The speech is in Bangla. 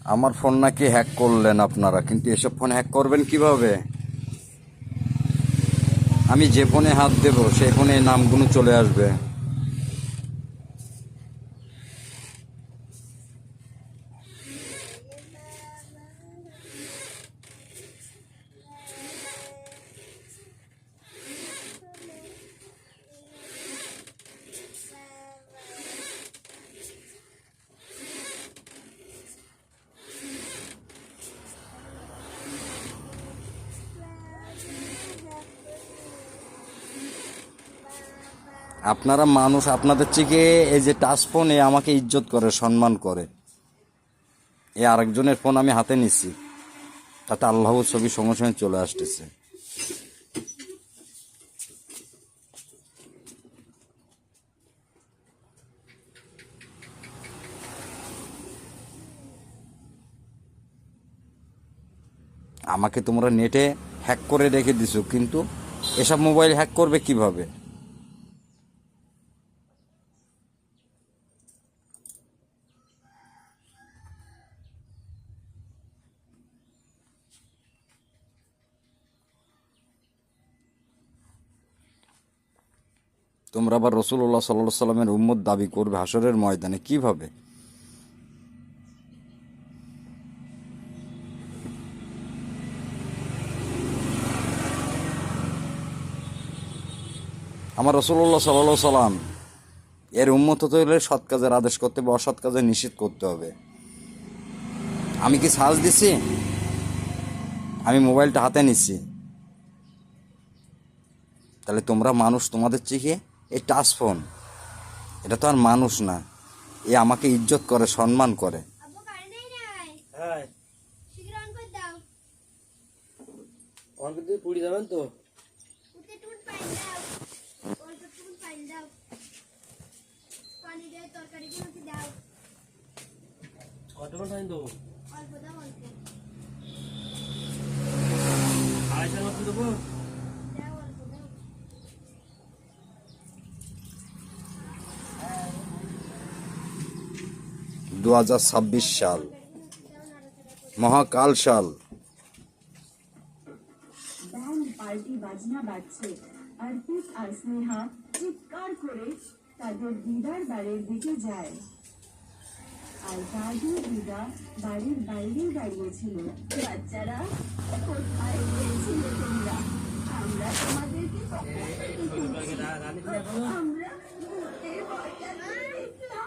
আমার ফোন নাকি হ্যাক করলেন আপনারা, কিন্তু এসব ফোন হ্যাক করবেন কিভাবে? আমি যে ফোনে হাত দেব সেই ফোনে এই নামগুলো চলে আসবে। আপনারা মানুষ, আপনাদের থেকে এই যে টাচ ফোন, এ আমাকে ইজ্জত করে, সম্মান করে। এ আরেকজনের ফোন আমি হাতে নিচ্ছি, তাতে আল্লাহর ছবি সঙ্গে সঙ্গে চলে আসতেছে। আমাকে তোমরা নেটে হ্যাক করে রেখে দিছো, কিন্তু এসব মোবাইল হ্যাক করবে কিভাবে? তোমরা আবার রাসূলুল্লাহ সাল্লাল্লাহু আলাইহি সাল্লামের উম্মত দাবি করবে হাসরের ময়দানে, কিভাবে? আমার রাসূলুল্লাহ সাল্লাল্লাহু আলাইহি সাল্লাম এর উম্মত হতে হলে সৎ কাজের আদেশ করতে হবে, অসৎ কাজের নিষেধ করতে হবে। আমি কি সাজ দিছি? আমি মোবাইলটা হাতে নিচ্ছি, তাহলে তোমরা মানুষ, তোমাদের চেয়ে এই টাচ ফোন, এটা তো আর মানুষ না। এ আমাকে ইজ্জত করে, সম্মান করে। পুড়ি যাবেন তো? কতক্ষণ টাইম দেবো? আড়াইটার মতো দেবো। 2026 সাল, মহাকাল সাল। ব্যান্ড পার্টি বাজনা বাজছে, অর্পিত আর স্নেহা চিৎকার করে তাদের দিদার বাড়ির দিকে যায়। আর দাদু দিদা বাড়ির বাইরেই দাঁড়িয়েছিল। বাচ্চারা, কোথায় গিয়েছিলে তোমরা? আমরা তোমাদেরকে আমরা ভূতের ভয় দেখাচ্ছিলাম।